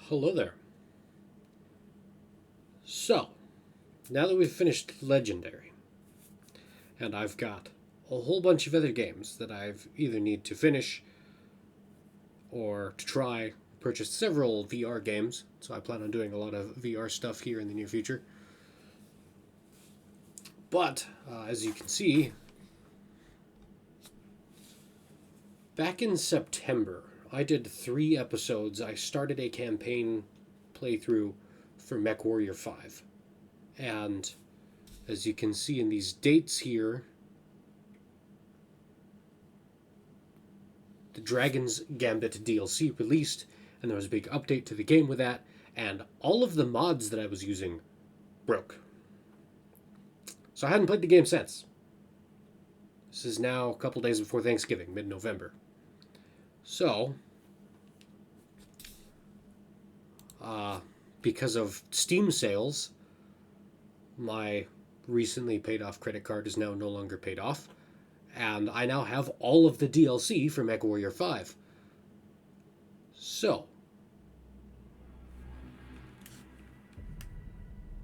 Hello there. So, now that we've finished Legendary, and I've got a whole bunch of other games that I've either need to finish or to try, purchased several VR games, so I plan on doing a lot of VR stuff here in the near future. But, as you can see, back in September, I did 3 episodes. I started a campaign playthrough for Mech Warrior 5. And as you can see in these dates here, the Dragon's Gambit DLC released, and there was a big update to the game with that, and all of the mods that I was using broke. So I hadn't played the game since. This is now a couple days before Thanksgiving, mid-November. So, because of Steam sales, my recently paid off credit card is now no longer paid off, and I now have all of the DLC for Mech Warrior 5. So,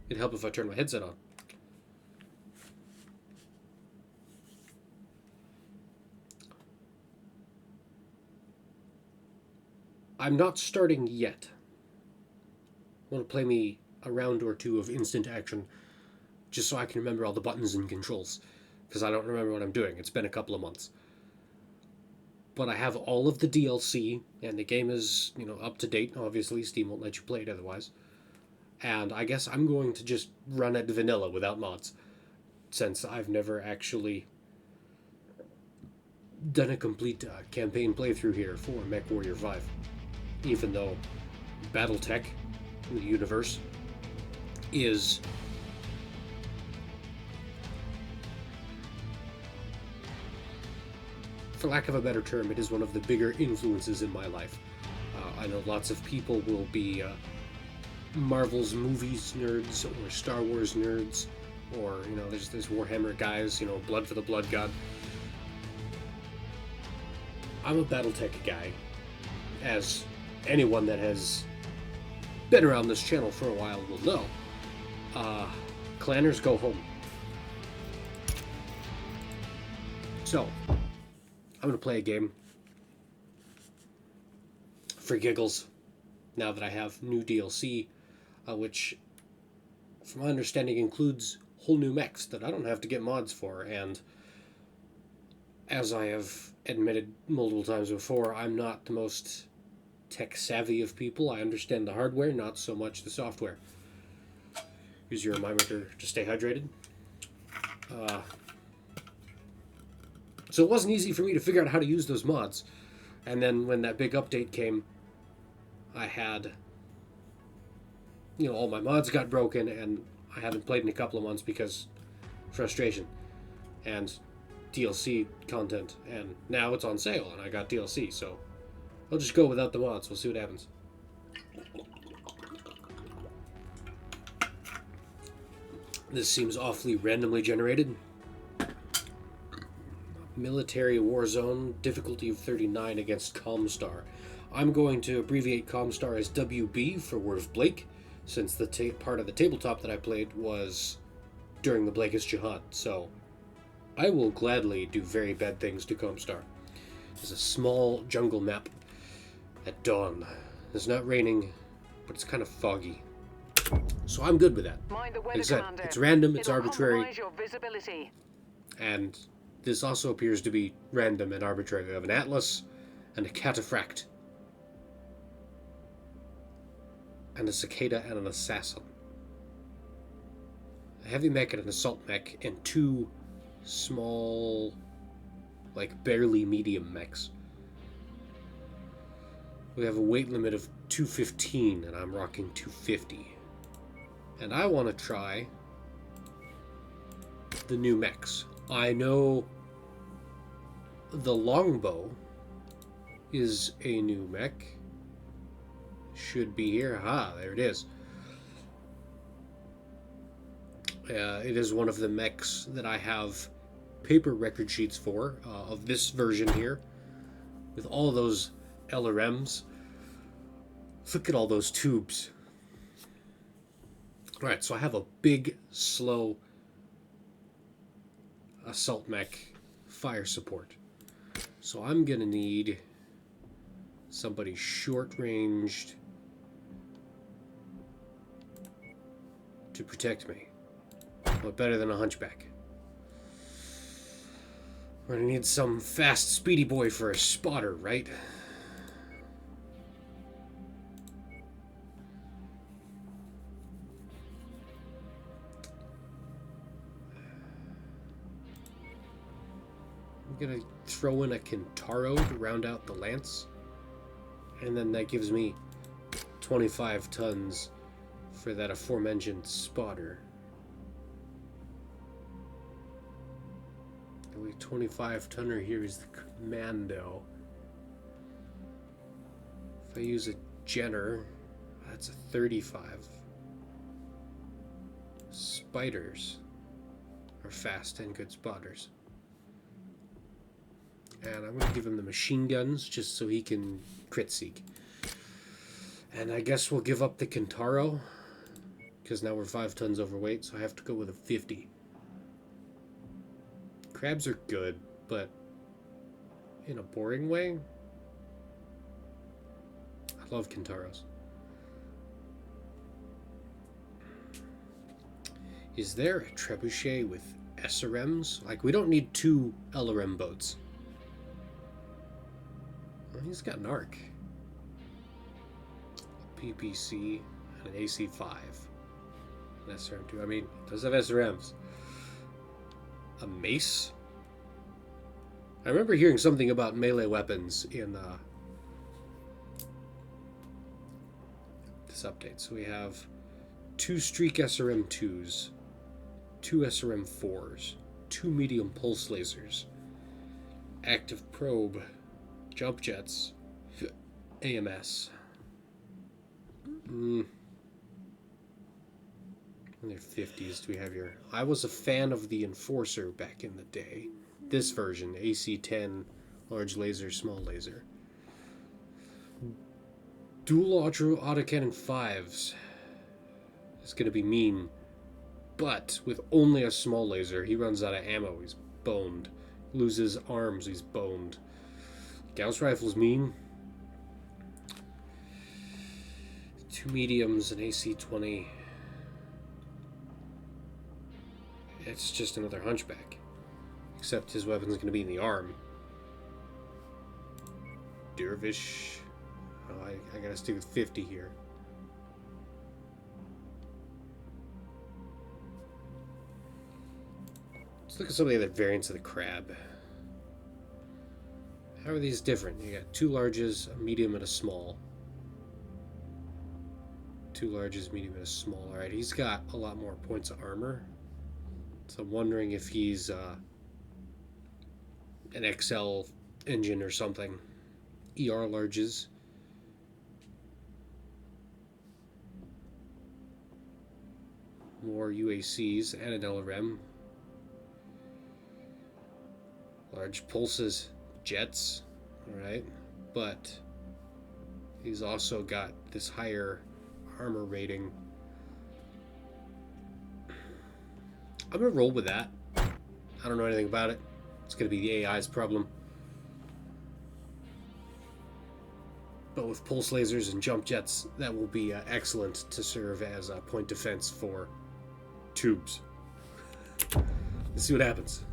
it'd help if I turned my headset on. I'm not starting yet. I want to play me a round or two of instant action just so I can remember all the buttons and controls, because I don't remember what I'm doing. It's been a couple of months. But I have all of the DLC, and the game is, up to date. Obviously, Steam won't let you play it otherwise. And I guess I'm going to just run it vanilla without mods, since I've never actually done a complete campaign playthrough here for Mech Warrior 5. Even though Battletech, the universe, is for lack of a better term, it is one of the bigger influences in my life. I know lots of people will be Marvel's movies nerds or Star Wars nerds, or there's Warhammer guys, Blood for the Blood God. I'm a Battletech guy, as anyone that has been around this channel for a while will know. Clanners go home. So, I'm going to play a game for giggles now that I have new DLC, which, from my understanding, includes whole new mechs that I don't have to get mods for. And as I have admitted multiple times before, I'm not the most tech savvy of people. I understand the hardware, not so much the software. Use your reminder to stay hydrated. So it wasn't easy for me to figure out how to use those mods. And then when that big update came, I had, all my mods got broken, and I haven't played in a couple of months because frustration and DLC content. And now it's on sale, and I got DLC, so I'll just go without the mods. We'll see what happens. This seems awfully randomly generated. Military war zone, difficulty of 39 against Comstar. I'm going to abbreviate Comstar as WB for Word of Blake, since the part of the tabletop that I played was during the Blakist Jihad, so I will gladly do very bad things to Comstar. There's a small jungle map at dawn. It's not raining, but it's kind of foggy. So I'm good with that. Mind the weather, like I said, Commander. it's random, it's It'll arbitrary, compromise your visibility. and this also appears to be random and arbitrary. We have an atlas and a cataphract, and a cicada and an assassin. A heavy mech and an assault mech, and 2 small, barely medium mechs. We have a weight limit of 215, and I'm rocking 250. And I want to try the new mechs. I know the longbow is a new mech. Should be here. Aha, there it is. It is one of the mechs that I have paper record sheets for, of this version here, with all those LRMs. Look at all those tubes. Alright, so I have a big, slow assault mech fire support. So I'm gonna need somebody short-ranged to protect me. But better than a hunchback. We're gonna need some fast, speedy boy for a spotter, right? I'm gonna throw in a Kintaro to round out the lance. And then that gives me 25 tons for that aforementioned spotter. The only 25 tonner here is the commando. If I use a Jenner, that's a 35. Spiders are fast and good spotters. And I'm going to give him the machine guns just so he can crit seek. And I guess we'll give up the Kintaro because now we're 5 tons overweight, so I have to go with a 50. Crabs are good, but in a boring way. I love Kintaros. Is there a trebuchet with SRMs? Like, we don't need 2 LRM boats. Well, he's got an ARC. A PPC and an AC-5. An SRM-2. I mean, it does have SRMs. A mace? I remember hearing something about melee weapons in this update. So we have 2 Streak SRM-2s, 2 SRM-4s, 2 medium pulse lasers, active probe, jump jets, AMS. And their 50s do we have here? I was a fan of the Enforcer back in the day. This version, AC-10, large laser, small laser. Dual autocannon 5s. It's going to be mean. But with only a small laser, he runs out of ammo. He's boned. Loses arms, he's boned. Gauss rifle's mean. 2 mediums, an AC-20. It's just another hunchback. Except his weapon's going to be in the arm. Dervish. Oh, I gotta stick with 50 here. Let's look at some of the other variants of the crab. How are these different? You got 2 larges, a medium, and a small. 2 larges, medium, and a small. Alright, he's got a lot more points of armor. So I'm wondering if he's an XL engine or something. ER larges. More UACs and an LRM. Large pulses, jets, alright. But he's also got this higher armor rating. I'm gonna roll with that. I don't know anything about it. It's gonna be the AI's problem. But with pulse lasers and jump jets, that will be excellent to serve as a point defense for tubes. Let's see what happens.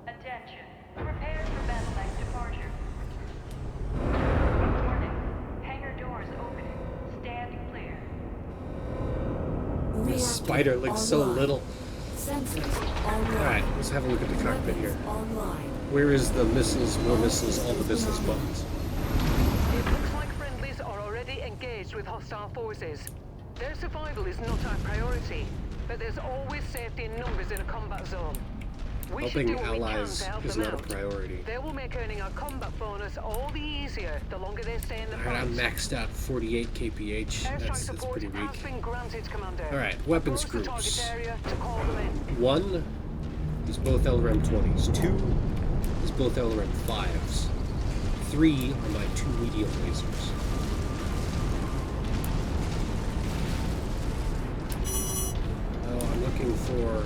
Attention. Prepare for battle bank departure. Warning. Hangar doors opening. Stand clear. The spider looks so little. Alright, let's have a look at the cockpit here. Where is the missiles, more missiles, all the missiles buttons? It looks like friendlies are already engaged with hostile forces. Their survival is not our priority, but there's always safety in numbers in a combat zone. We should do Helping what we can allies to help is them not a out. priority. They will make earning our combat bonus all the easier the longer they stay in the Alright, I'm fight. maxed out 48 kph. Airstrike That's support pretty weak. has been granted, Commander. Alright, weapons Approach the groups. target area to call them in. 1 is both LRM 20s. 2 is both LRM 5s. 3 are my 2 medium lasers. Oh, I'm looking for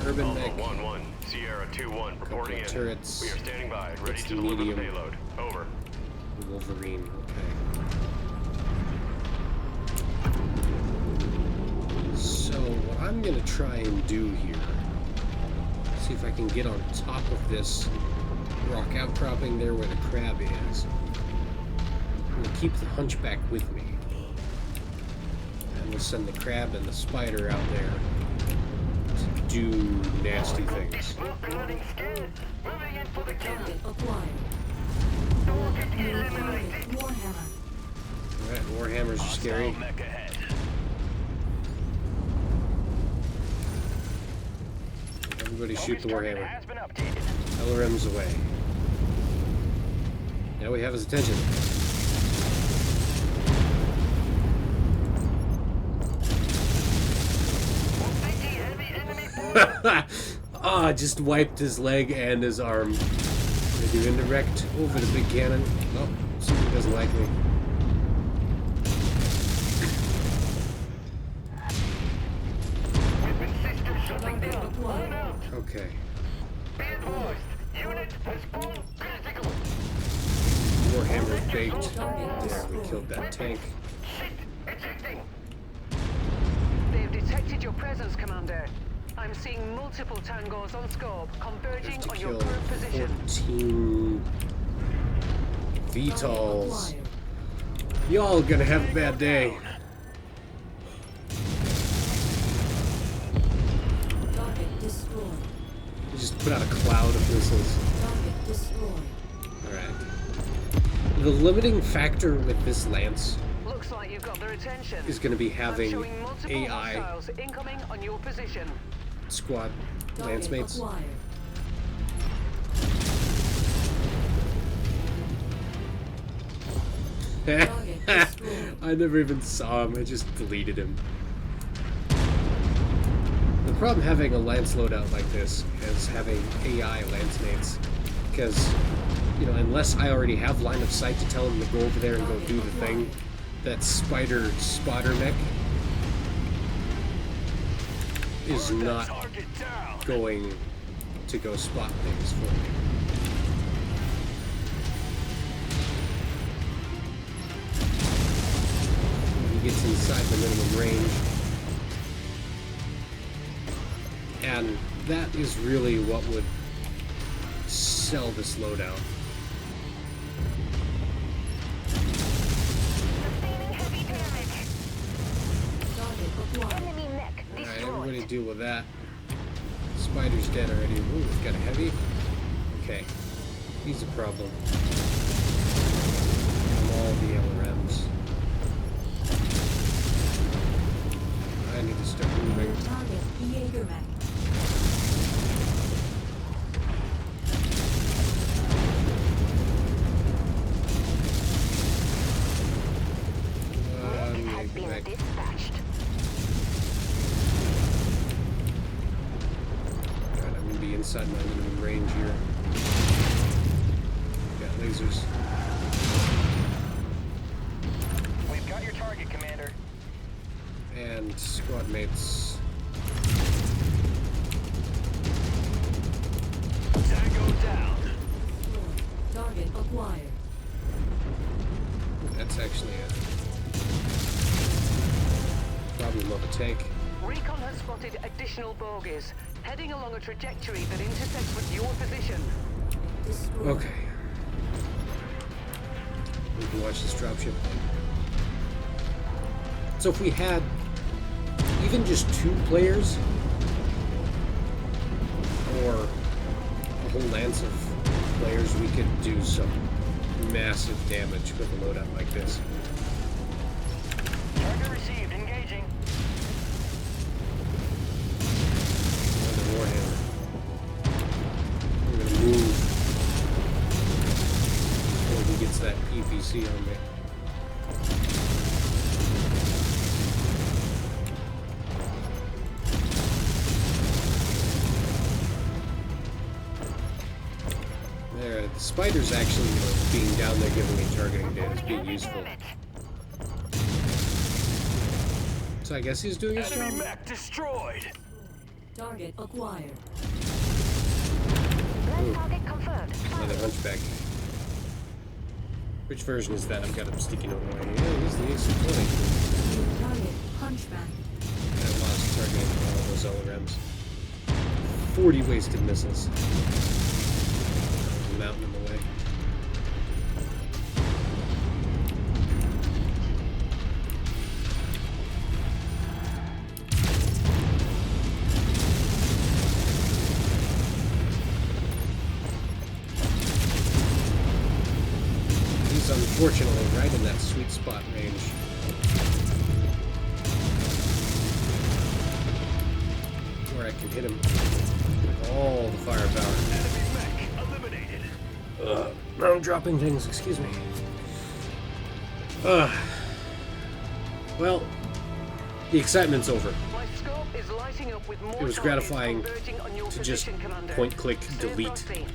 Urban Mech. 1-1, Sierra 2-1, reporting in. Turrets. We are standing by, ready It's to deliver medium. the payload. Over. Wolverine, okay. So, what I'm gonna try and do here, see if I can get on top of this rock outcropping there where the crab is. I'm gonna keep the hunchback with me. And we'll send the crab and the spider out there to do nasty things. Target acquired. Warhammer. Alright, Warhammers are scary. Mech ahead. Everybody shoot the Warhammer. Has been updated. LRM's away. Now we have his attention. Ah, just wiped his leg and his arm. Gonna do indirect over the big cannon. Oh, somebody doesn't like me. Target acquired. Okay. Warhammer baked. There, we killed that tank. They've detected your presence, Commander. I'm seeing multiple tangos on scope, We converging have to on your kill current position. 14 VTOLs. Acquired. Y'all gonna have a bad day. Target destroyed. We just put out a cloud of missiles. Target destroyed. Alright. The limiting factor with this Lance Looks like you've got their attention. is going to be I'm having showing multiple AI hostiles incoming on your position. squad Lance Target mates. acquired. Target destroyed. I never even saw him, I just deleted him. The problem having a Lance loadout like this is having AI Lance mates. Because, you know, unless I already have line of sight to tell him to go over there and go do the thing, that spider spotter mech is not Target down. going to go spot things for me. He gets inside the minimum range. And that is really what would sell this loadout. Target acquired. Enemy mech Alright, destroyed. everybody deal with that. Spider's dead already. Ooh, we've got a heavy. Okay. He's a problem. All the LRMs. I need to start moving. Target Jaegermech. Has been dispatched. God, I'm gonna be inside my minimum range here. Got lasers. We've got your target, Commander. And squad mates. Tango down. Target acquired. That's actually a problem of a tank. Recon has spotted additional bogies, heading along a trajectory that intersects with your position. Destroyed. Okay. We can watch this dropship. So if we had even just 2 players, or a whole lance of players, we could do some massive damage with a loadout like this. Target received. Engaging. Another Warhammer. We're gonna move before he gets that PVC on me. There, the spider's actually, you know, being down there giving me targeting data is being useful. So I guess he's doing his Enemy job. mech destroyed. Target acquired. Ooh, Target confirmed. another hunchback. Which version is that? I've got him sticky note away. Yeah, he's the AC-20. New target hunchback. I lost targeting on all those LRMs. 40 wasted missiles. There's a mountain in the way. He's unfortunately right in that sweet spot range. Where I can hit him with all the firepower. Enemy mech eliminated. I'm dropping things, excuse me. Well, the excitement's over. My scope is lighting up with more It was targets gratifying converging on your to just position, Commander. point-click Stay delete frosty.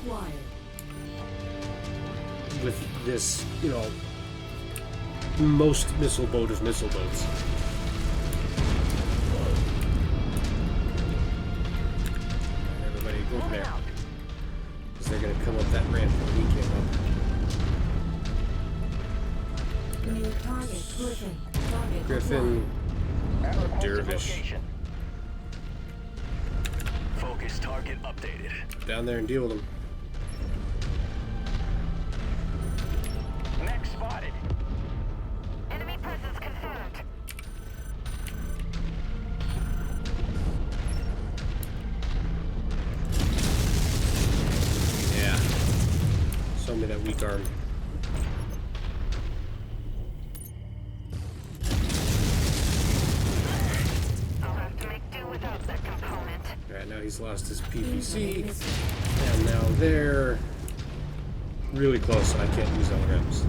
Acquired. with this, you know, most missile boat of missile boats. Everybody go over there. Because they're going to come up that ramp where we came up. New target Griffin. Target Griffin, At requested Dervish. location. Focus target updated. Down there and deal with them. Mech spotted. Enemy presence confirmed. Yeah. Show me that weak arm. I'll have to make do without that component. Alright, now he's lost his Incoming PVC. missile. And now they're really close, so I can't use LRMs.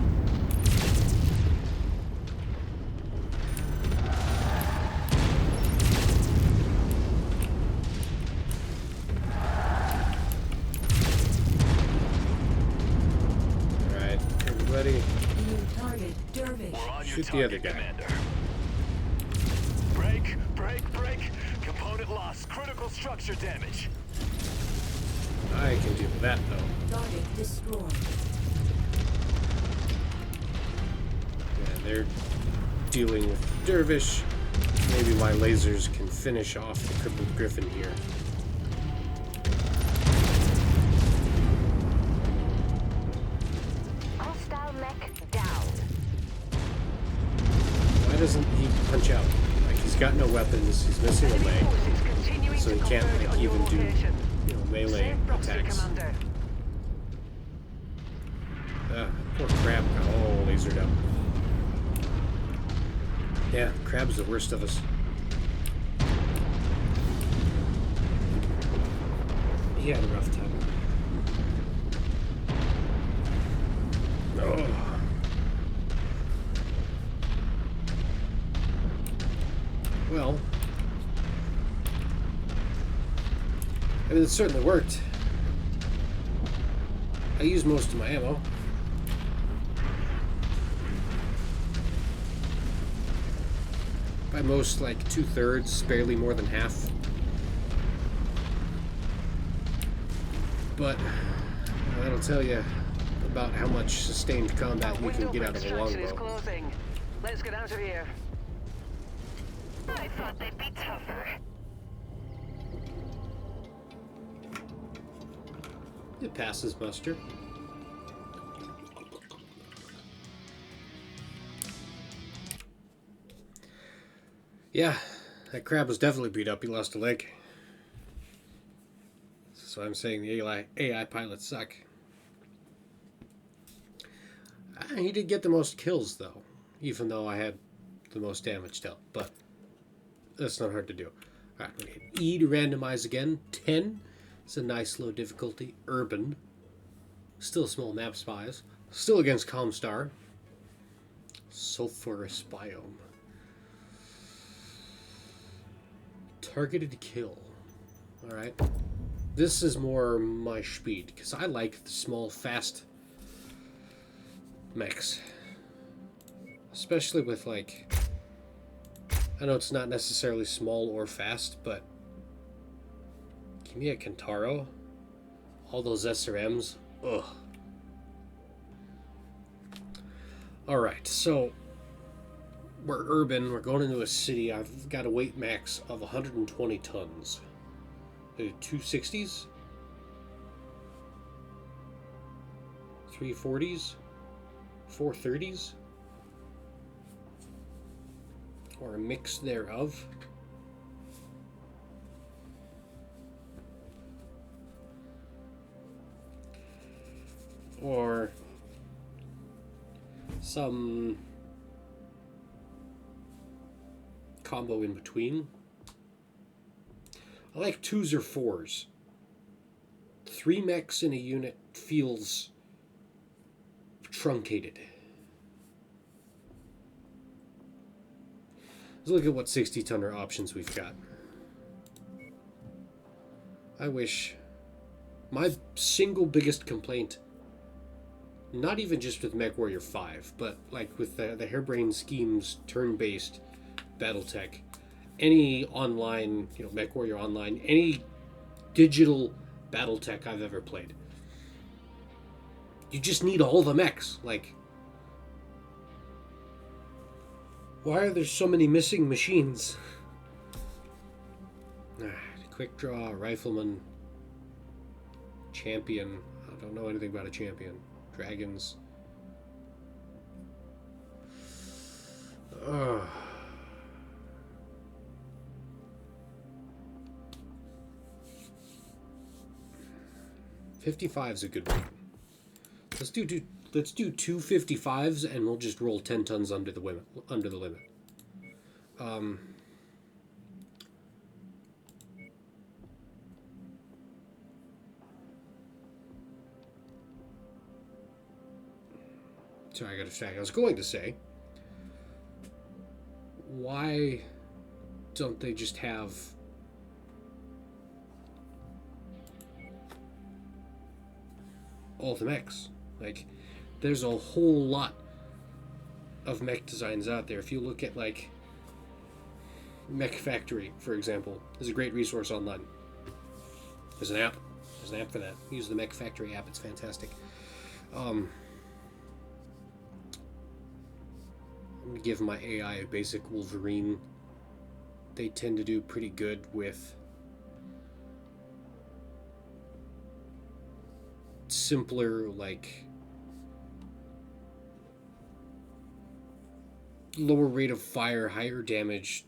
Alright, everybody, New target Dervish. We're on your shoot the target, other guy. Commander. Break, break, break. Component lost. Critical structure damage. I can deal with that though. Target destroyed. Yeah, they're dealing with Dervish. Maybe my lasers can finish off the crippled Griffin here. Hostile mech down. Why doesn't he punch out? Like, he's got no weapons, he's missing a Enemy leg, forces continuing so to he can't, converge like, on your even do, location. you know, melee Stay frosty, attacks. Commander. Poor Crab got all lasered up. Yeah, Crab's the worst of us. He had a rough time. Oh. Well, I mean, it certainly worked. I used most of my ammo. By most, like 2/3, barely more than half. But that'll tell you about how much sustained combat you can Window get for out of a extraction is longbow. closing. Let's get out of here. I thought they'd be tougher. It passes muster. Yeah, that Crab was definitely beat up. He lost a leg. So I'm saying the AI pilots suck. He did get the most kills, though, even though I had the most damage dealt. But that's not hard to do. Alright, we hit E to randomize again. 10. It's a nice low difficulty. Urban. Still small map spies. Still against Comstar. Sulfurous biome. Targeted kill. Alright. This is more my speed, because I like the small, fast mechs. Especially with, like... I know it's not necessarily small or fast, but... Give me a Kentaro. All those SRMs. Ugh. Alright, so... We're urban, we're going into a city. I've got a weight max of 120 tons. 260s? 340s? 430s? Or a mix thereof? Or some combo in between. I like 2s or 4s. 3 mechs in a unit feels truncated. Let's look at what 60-tonner options we've got. I wish... My single biggest complaint, not even just with Mech Warrior 5, but like with the Harebrained Schemes turn-based Battletech, any online, Mech Warrior Online, any digital Battletech I've ever played, you just need all the mechs. Like, why are there so many missing machines? Quick draw, rifleman, champion. I don't know anything about a champion. Dragons. Ugh. 55's a good one. Let's do 2 55s, and we'll just roll 10 tons under the limit. Sorry, I got distracted. I was going to say, why don't they just have all the mechs? Like, there's a whole lot of mech designs out there. If you look at, like, Mech Factory, for example, there's a great resource online. There's an app. There's an app for that. Use the Mech Factory app. It's fantastic. I'm going to give my AI a basic Wolverine. They tend to do pretty good with simpler, like, lower rate of fire, higher damage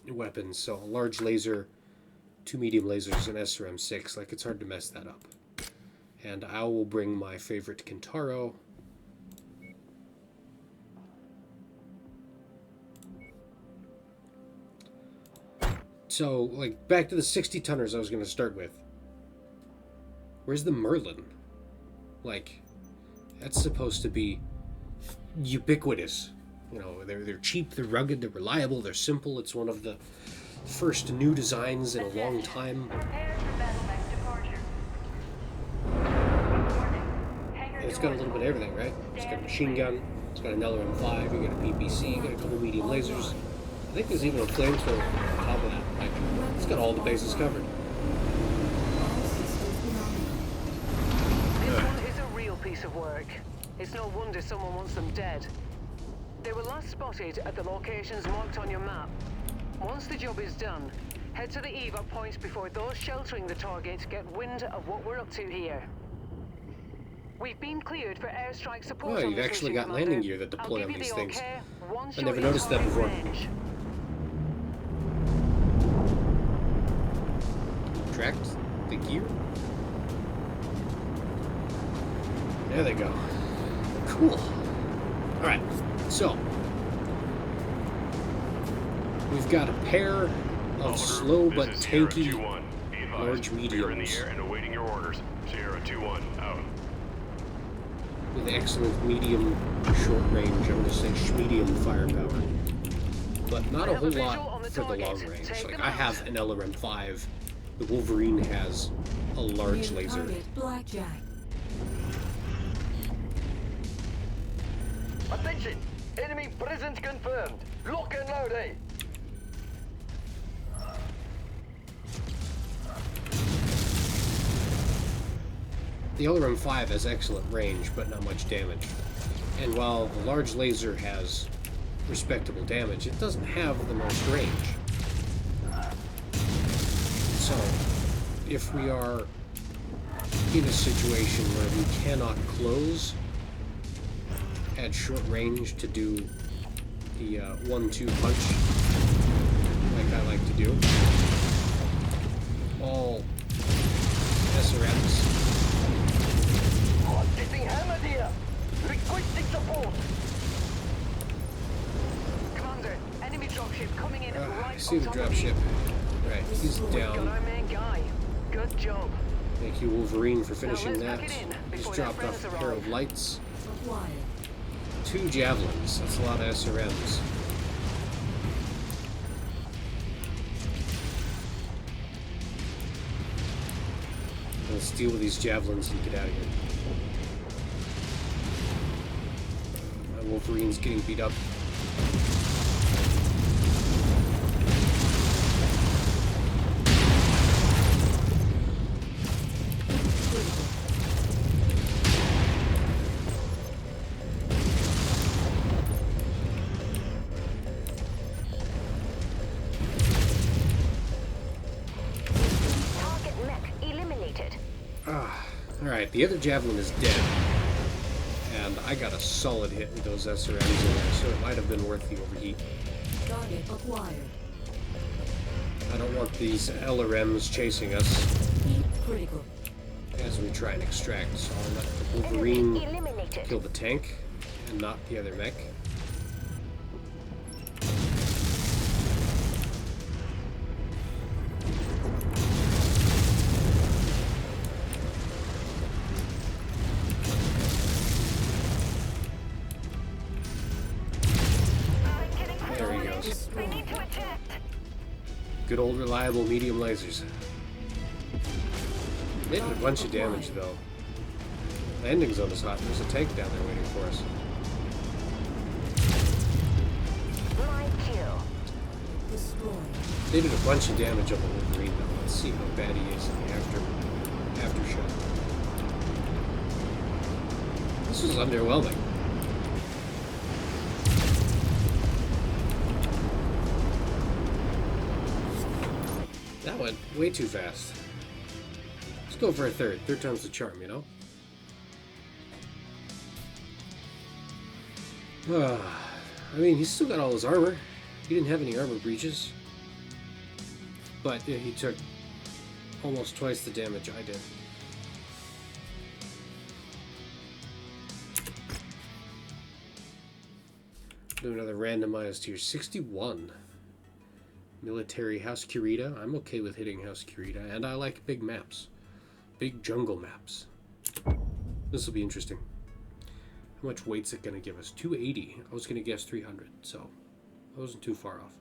weapons. So a large laser, 2 medium lasers, and SRM-6. Like, it's hard to mess that up. And I will bring my favorite Kentaro. So, like, back to the 60-tonners I was going to start with. Where's the Merlin? Like, that's supposed to be ubiquitous. You know, they're cheap, they're rugged, they're reliable, they're simple. It's one of the first new designs in a long time. Prepare for battle mech departure. Warning. Hangar And it's got a little bit of everything, right? It's got a machine gun, it's got an LRM-5, you got a PPC, you got a couple medium lasers. I think there's even a flamethrower on top of that. Like, it's got all the bases covered. This one is a real piece of work. It's no wonder someone wants them dead. They were last spotted at the locations marked on your map. Once the job is done, head to the evac points before those sheltering the target get wind of what we're up to here. We've been cleared for airstrike support. Oh, on you've this actually mission, got landing Commander. gear that I'll deploy give on you these the things. okay once I you're never noticed that in before. range. Tracked the gear. There they go. Cool. Alright, so we've got a pair of slow but tanky large You're in the mediums air and awaiting your orders. Sierra 2-1, out. with excellent medium short range, I'm going to say medium firepower, but not a whole lot for the long range. Like, I have an LRM-5 The Wolverine has a large New laser. target Blackjack. Attention! Enemy presence confirmed. Lock and load, eh? The LRM 5 has excellent range, but not much damage. And while the large laser has respectable damage, it doesn't have the most range. So, if we are in a situation where we cannot close at short range to do the 1-2 punch, like I like to do, all SRMs. Getting hammered here! Requesting support! Commander, enemy dropship coming in I right see on the top of you. dropship. Right, he's Got down. our main guy. Good job. Thank you, Wolverine, for finishing let's that. pack it in Just before their dropped off friends a pair of arrive. lights. Acquired. 2 javelins. That's a lot of SRMs. Let's deal with these javelins and get out of here. My Wolverine's getting beat up. Target mech eliminated. Alright, the other javelin is dead. And I got a solid hit with those SRMs in there, so it might have been worth the overheat. Target acquired. I don't want these LRMs chasing us Heat critical. as we try and extract, so I'll let the Wolverine Enemy eliminated. kill the tank and not the other mech. I'm getting There he close. goes. I need to eject. Good old reliable medium lasers. They did a bunch of damage though. Landing zone is hot. There's a tank down there waiting for us. My kill. Destroyed. They did a bunch of damage on the Wolverine though. Let's see how bad he is in the aftershock. This was underwhelming. That went way too fast. Let's go for a third. Third time's the charm, you know? I mean, he's still got all his armor. He didn't have any armor breaches. But yeah, he took almost twice the damage I did. Do another randomized here. 61. Military House Kurita. I'm okay with hitting House Kurita, and I like big maps. Big jungle maps. This will be interesting. How much weight's it going to give us? 280. I was going to guess 300, so I wasn't too far off.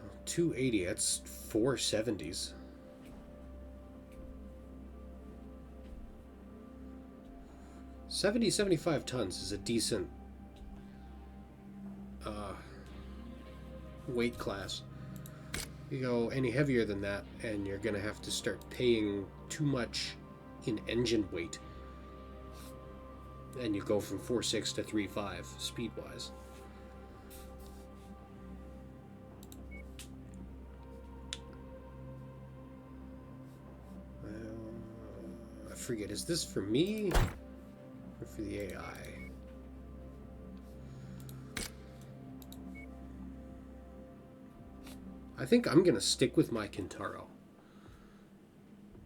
Oh, 280, that's 470s. $75 tons is a decent weight class. You go any heavier than that, and you're gonna have to start paying too much in engine weight. And you go from 4.6 to 3.5 speed wise. I forget, is this for me or for the AI? I think I'm gonna stick with my Kintaro.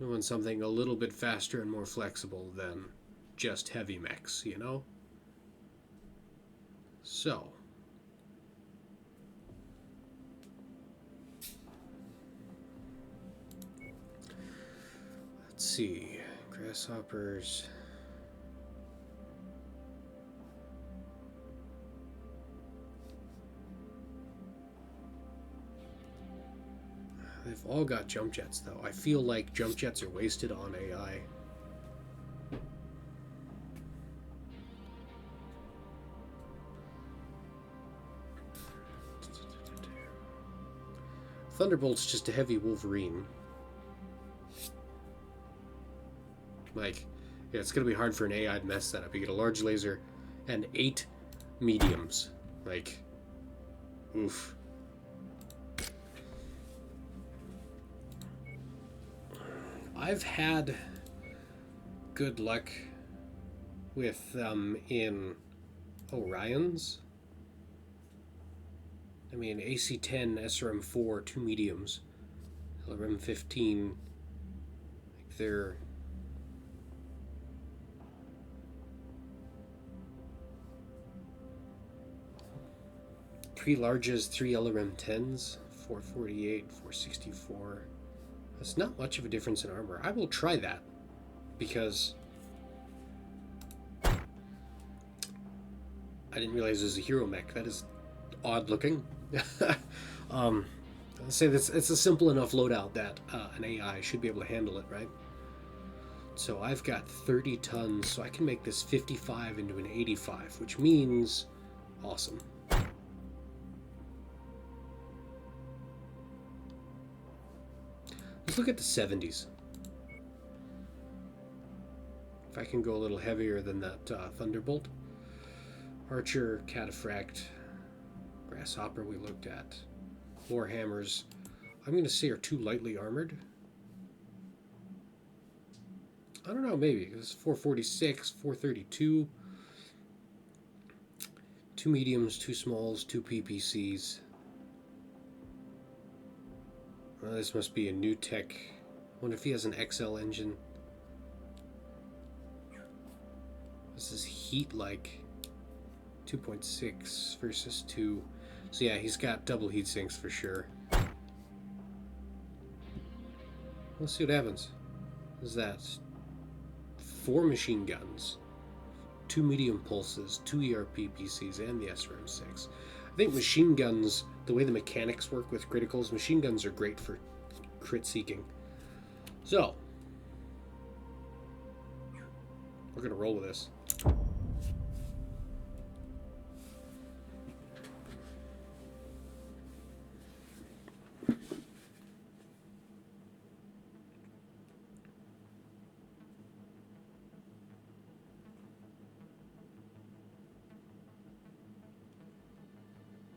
I want something a little bit faster and more flexible than just heavy mechs, you know? So. Let's see. Grasshoppers. They've all got jump jets, though. I feel like jump jets are wasted on AI. Thunderbolt's just a heavy Wolverine. Like, yeah, it's gonna be hard for an AI to mess that up. You get a large laser and 8 mediums. Like, oof. I've had good luck with them in Orions. I mean, AC-10, SRM-4, 2 mediums, LRM-15, like they're... Three larges, 3 LRM-10s, 448, 464. That's not much of a difference in armor. I will try that, because I didn't realize it was a hero mech. That is odd looking. I'll say this, it's a simple enough loadout that an AI should be able to handle it, right? So I've got 30 tons, so I can make this 55 into an 85, which means awesome. Let's look at the 70s. If I can go a little heavier than that Thunderbolt. Archer, Cataphract, Grasshopper we looked at. Warhammers, I'm going to say are too lightly armored. I don't know, maybe. It's 446, 432. 2 mediums, 2 smalls, 2 PPCs. This must be a new tech. I wonder if he has an XL engine. This is heat like 2.6 versus 2. So yeah, he's got double heat sinks for sure. Let's see what happens. What is that? 4 machine guns, 2 medium pulses, 2 ERP PCs, and the SRM-6. I think machine guns, the way the mechanics work with criticals, machine guns are great for crit seeking. So, we're going to roll with this.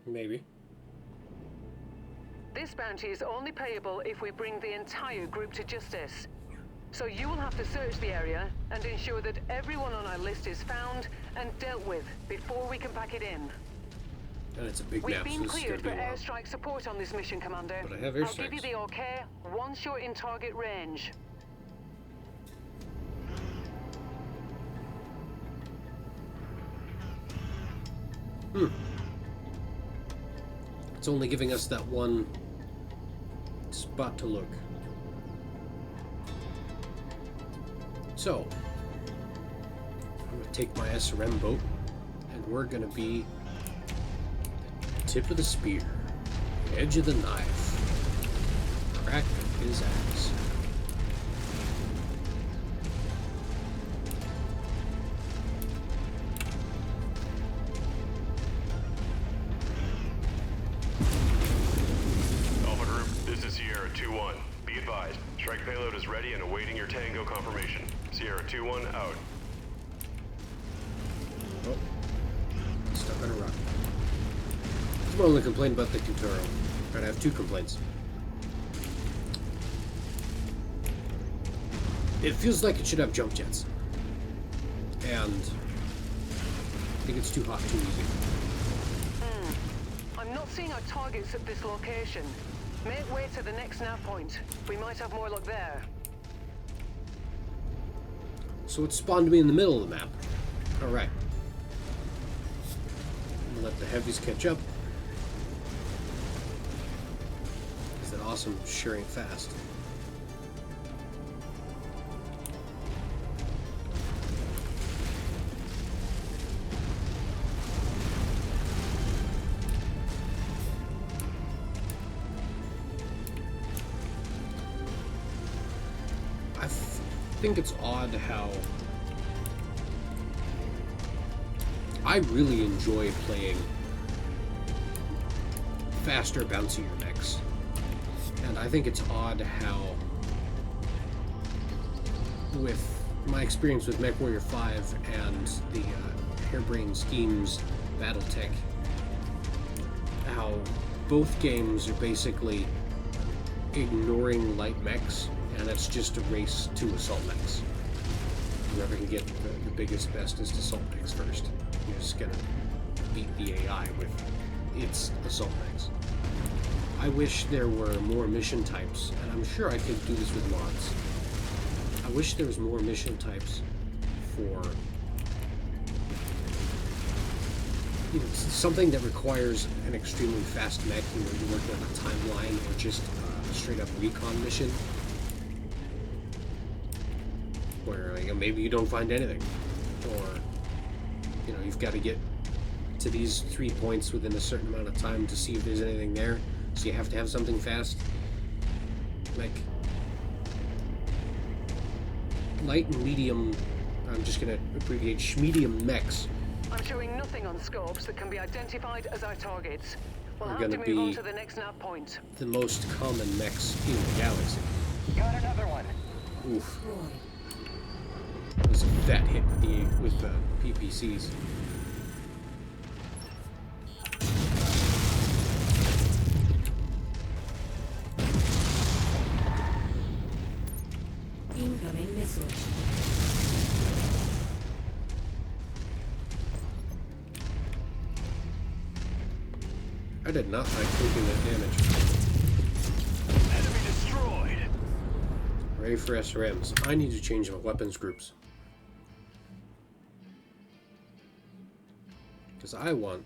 Maybe. This bounty is only payable if we bring the entire group to justice. So you will have to search the area and ensure that everyone on our list is found and dealt with before we can pack it in. And it's a big We've map, so been this is cleared going for to be wild. airstrike support on this mission, Commander. But I have I'll give you airstrikes. the okay once you're in target range. It's only giving us that one spot to look. So, I'm going to take my SRM boat, and we're going to be tip of the spear, edge of the knife, crack his ass. Alpha Group, this is Sierra 2-1. Be advised, strike payload is ready and awaiting your Tango confirmation. Sierra 2-1 out. Oh, stuck on a rock. That's my only complaint about the Kintaro. But I have 2 complaints. It feels like it should have jump jets. And I think it's too hot, too easy. I'm not seeing our targets at this location. Make way to the next nav point. We might have more luck there. So it spawned me in the middle of the map. Alright. Let the heavies catch up. Because that awesome sure ain't fast. think it's odd how I really enjoy playing faster, bouncier mechs. And I think it's odd how, with my experience with Mech Warrior 5 and the Harebrained Schemes Battletech, how both games are basically ignoring light mechs, and it's just a race to assault mechs. Whoever can get the biggest, bestest assault mechs first. You're just gonna beat the AI with its assault mechs. I wish there were more mission types, and I'm sure I could do this with mods. I wish there was more mission types for, you know, something that requires an extremely fast mech, you know, you're working on a timeline, or just a straight up recon mission, where maybe you don't find anything, or you know, you've got to get to these 3 points within a certain amount of time to see if there's anything there, so you have to have something fast. Like light and medium, I'm just gonna abbreviate medium mechs. I'm showing nothing on scopes that can be identified as our targets. We'll Are have to gonna move on be to the next nav point. the most common mechs in the galaxy. Got another one. Oof, Destroyed. that was a fat hit with the PPCs. Incoming missile. I did not like taking that damage. Enemy destroyed. Ready for SRMs. I need to change my weapons groups. Because I want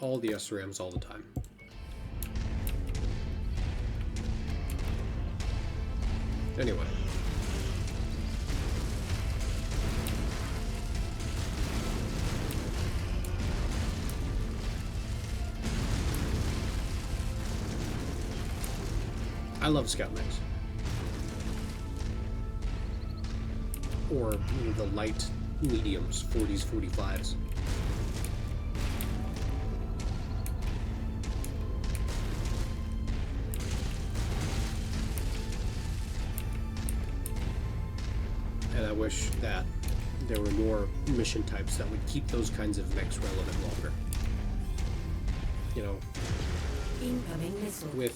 all the SRMs all the time. Anyway. I love scout mechs. Or the light mediums, 40s, 45s. And I wish that there were more mission types that would keep those kinds of mechs relevant longer. You know, Incoming missile. with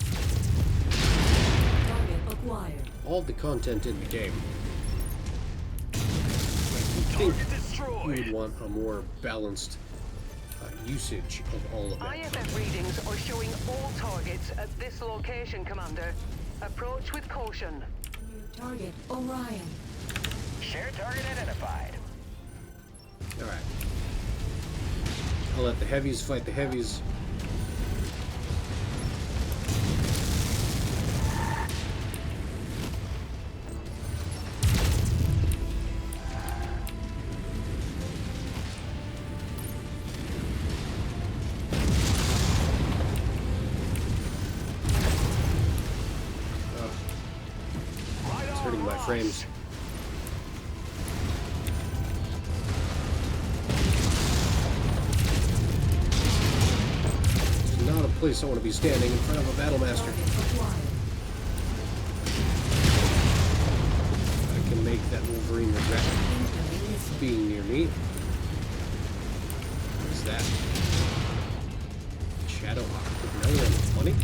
Target acquired. all the content in the game, I think Target you destroyed. would want a more balanced usage of all of that. IFF readings are showing all targets at this location, Commander. Approach with caution. New target Orion. Shared target identified. Alright. I'll let the heavies fight the heavies. It's hurting my frames. It's not a place I want to be standing in front of a battle master. Target acquired. I can make that Wolverine regret Incoming missile. being near me. What is that? Shadowhawk with another 20?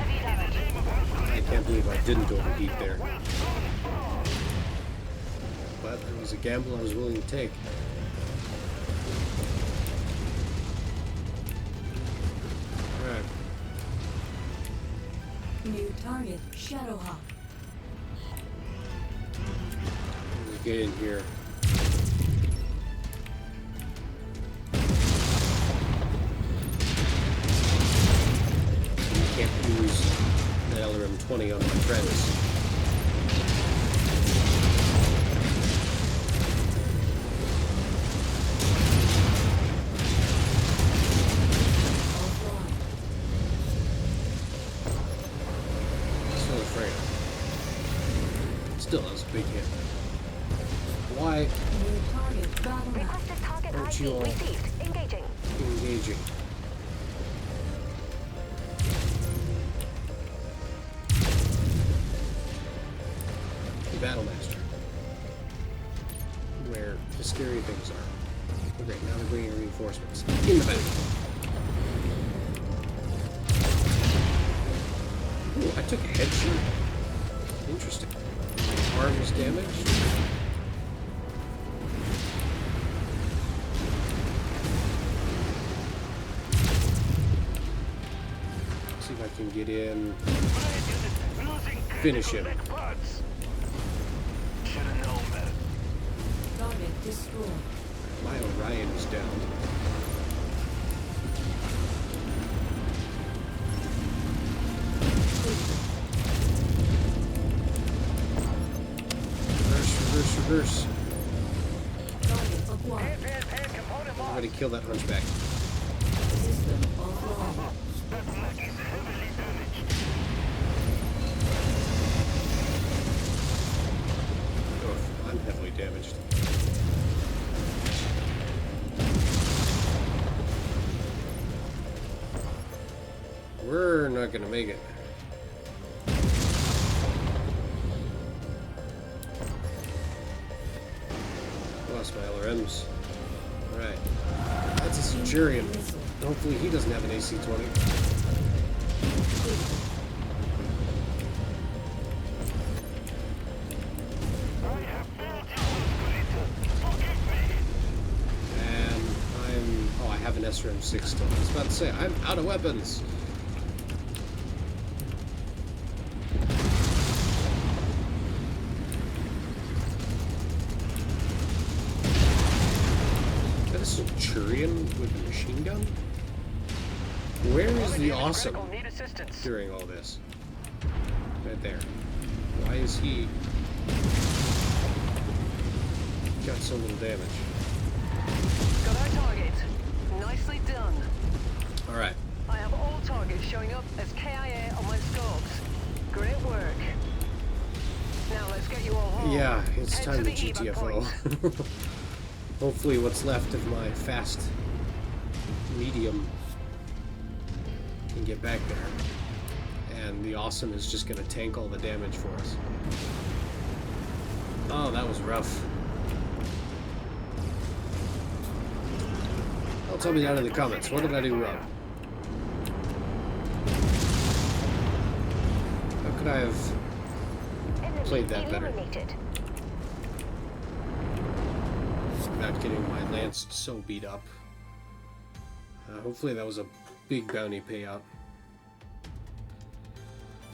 I can't believe I didn't overheat there. But it was a gamble I was willing to take. Alright. New target Shadowhawk. Let's get in here. You can't use the LRM-20 on my friends. Still, that was a big hit. Why New target battle map. Requested target aren't ID you all received. Engaging. engaging? The Battle Master. Where the scary things are. Okay, now they're bringing reinforcements. In the back. Ooh, I took a headshot. Interesting. Arm was damaged. See if I can get in. Finish him. Should have known better. Target destroyed. My Orion is down. Reverse, reverse. Target acquired. Everybody kill that hunchback. System offline. Oh, I'm heavily damaged. We're not gonna make it. Lost my LRMs. Alright. That's a Centurion. Hopefully he doesn't have an AC-20. And I have an SRM-6 still. I was about to say, I'm out of weapons! That is a Centurion with a machine gun? Where is the awesome Need assistance. during all this? Right there. Why is he got so little damage? Got our target. Nicely done. Alright. I have all targets showing up as KIA on my scopes. Great work. Now let's get you all home. Yeah, it's Head time to the evac point. GTFO. Hopefully what's left of my fast medium can get back there. And the awesome is just going to tank all the damage for us. Oh, that was rough. Well, tell me down in the comments, what did I do wrong? How could I have Enemy played that better? eliminated. Without getting my lance so beat up. Hopefully that was a big bounty payout.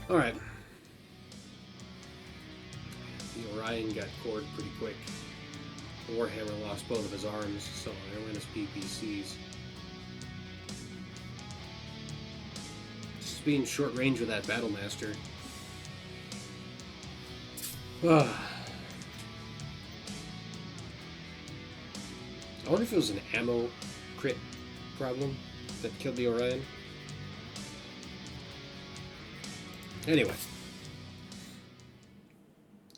Alright. The Orion got cored pretty quick. Warhammer lost both of his arms, so there went his PPCs. Just being short range with that Battle Master. I wonder if it was an ammo crit problem that killed the Orion. Anyway.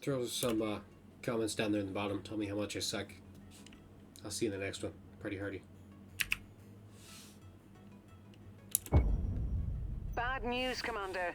Throw some comments down there in the bottom. Tell me how much I suck. I'll see you in the next one. Party hardy. Bad news, Commander.